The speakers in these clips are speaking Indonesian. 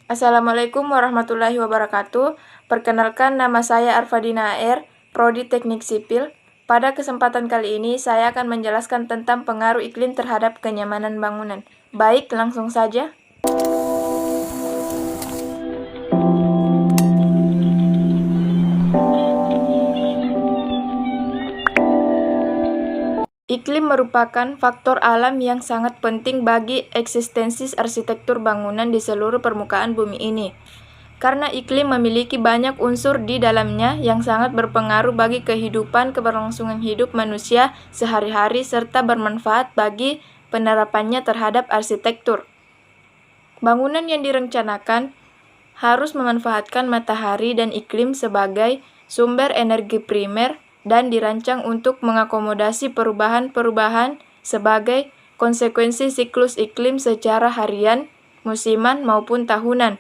Assalamualaikum warahmatullahi wabarakatuh. Perkenalkan, nama saya Arfadina AR, Prodi Teknik Sipil. Pada kesempatan kali ini, saya akan menjelaskan tentang pengaruh iklim terhadap kenyamanan bangunan. Baik, langsung saja. Iklim merupakan faktor alam yang sangat penting bagi eksistensi arsitektur bangunan di seluruh permukaan bumi ini. Karena iklim memiliki banyak unsur di dalamnya yang sangat berpengaruh bagi kehidupan keberlangsungan hidup manusia sehari-hari serta bermanfaat bagi penerapannya terhadap arsitektur. Bangunan yang direncanakan harus memanfaatkan matahari dan iklim sebagai sumber energi primer dan dirancang untuk mengakomodasi perubahan-perubahan sebagai konsekuensi siklus iklim secara harian, musiman maupun tahunan,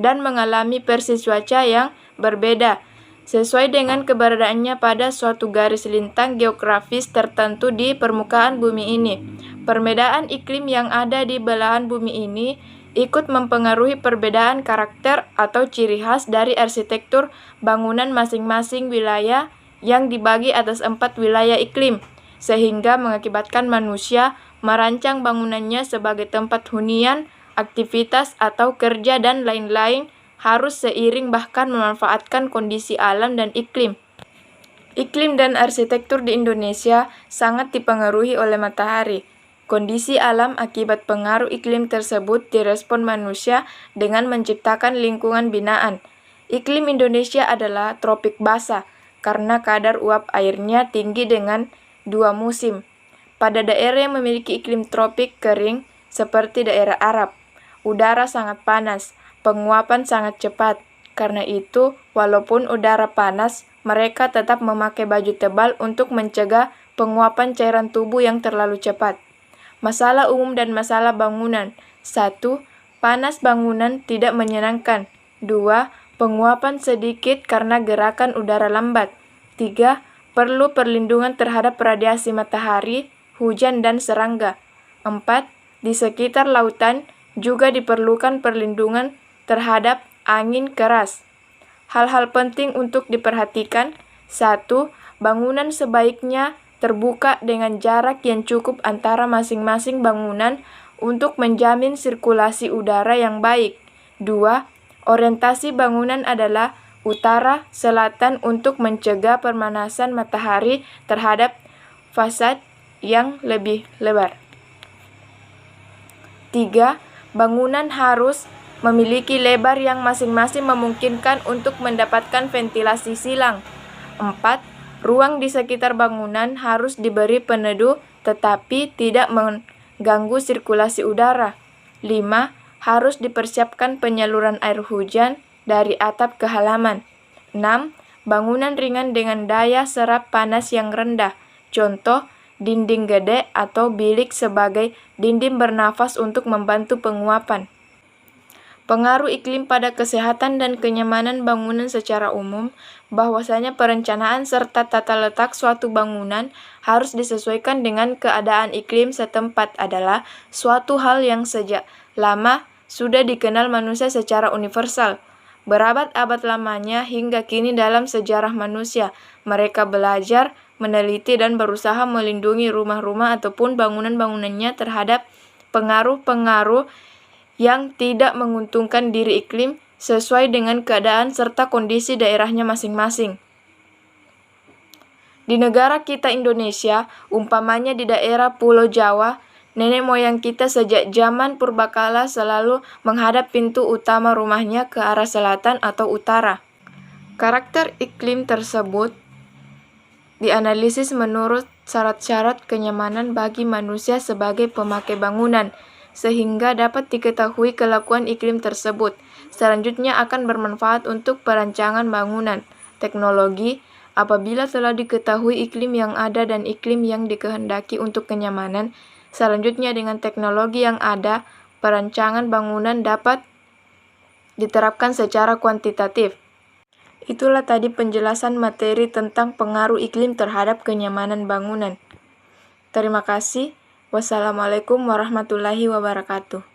dan mengalami persis cuaca yang berbeda, sesuai dengan keberadaannya pada suatu garis lintang geografis tertentu di permukaan bumi ini. Perbedaan iklim yang ada di belahan bumi ini ikut mempengaruhi perbedaan karakter atau ciri khas dari arsitektur bangunan masing-masing wilayah yang dibagi atas 4 wilayah iklim, sehingga mengakibatkan manusia merancang bangunannya sebagai tempat hunian, aktivitas atau kerja dan lain-lain harus seiring bahkan memanfaatkan kondisi alam dan iklim. Iklim dan arsitektur di Indonesia sangat dipengaruhi oleh matahari. Kondisi alam akibat pengaruh iklim tersebut direspon manusia dengan menciptakan lingkungan binaan. Iklim Indonesia adalah tropik basah, karena kadar uap airnya tinggi dengan 2 musim. Pada daerah yang memiliki iklim tropik kering, seperti daerah Arab, udara sangat panas, penguapan sangat cepat. Karena itu, walaupun udara panas, mereka tetap memakai baju tebal untuk mencegah penguapan cairan tubuh yang terlalu cepat. Masalah umum dan masalah bangunan. 1. Panas bangunan tidak menyenangkan. 2. Penguapan sedikit karena gerakan udara lambat. 3. Perlu perlindungan terhadap radiasi matahari, hujan, dan serangga. 4. Di sekitar lautan juga diperlukan perlindungan terhadap angin keras. Hal-hal penting untuk diperhatikan. 1. Bangunan sebaiknya terbuka dengan jarak yang cukup antara masing-masing bangunan untuk menjamin sirkulasi udara yang baik. 2. Orientasi bangunan adalah utara-selatan untuk mencegah pemanasan matahari terhadap fasad yang lebih lebar. 3. Bangunan harus memiliki lebar yang masing-masing memungkinkan untuk mendapatkan ventilasi silang. 4. Ruang di sekitar bangunan harus diberi peneduh tetapi tidak mengganggu sirkulasi udara. 5. Harus dipersiapkan penyaluran air hujan dari atap ke halaman. 6. Bangunan ringan dengan daya serap panas yang rendah. Contoh, dinding gede atau bilik sebagai dinding bernafas untuk membantu penguapan. Pengaruh iklim pada kesehatan dan kenyamanan bangunan secara umum, bahwasanya perencanaan serta tata letak suatu bangunan harus disesuaikan dengan keadaan iklim setempat adalah suatu hal yang sejak lama sudah dikenal manusia secara universal. Berabad-abad lamanya hingga kini dalam sejarah manusia, mereka belajar, meneliti, dan berusaha melindungi rumah-rumah ataupun bangunan-bangunannya terhadap pengaruh-pengaruh yang tidak menguntungkan diri iklim sesuai dengan keadaan serta kondisi daerahnya masing-masing. Di negara kita Indonesia, umpamanya di daerah Pulau Jawa, nenek moyang kita sejak zaman purbakala selalu menghadap pintu utama rumahnya ke arah selatan atau utara. Karakter iklim tersebut dianalisis menurut syarat-syarat kenyamanan bagi manusia sebagai pemakai bangunan, sehingga dapat diketahui kelakuan iklim tersebut. Selanjutnya akan bermanfaat untuk perancangan bangunan. Teknologi, apabila telah diketahui iklim yang ada dan iklim yang dikehendaki untuk kenyamanan, selanjutnya dengan teknologi yang ada, perancangan bangunan dapat diterapkan secara kuantitatif. Itulah tadi penjelasan materi tentang pengaruh iklim terhadap kenyamanan bangunan. Terima kasih. Wassalamualaikum warahmatullahi wabarakatuh.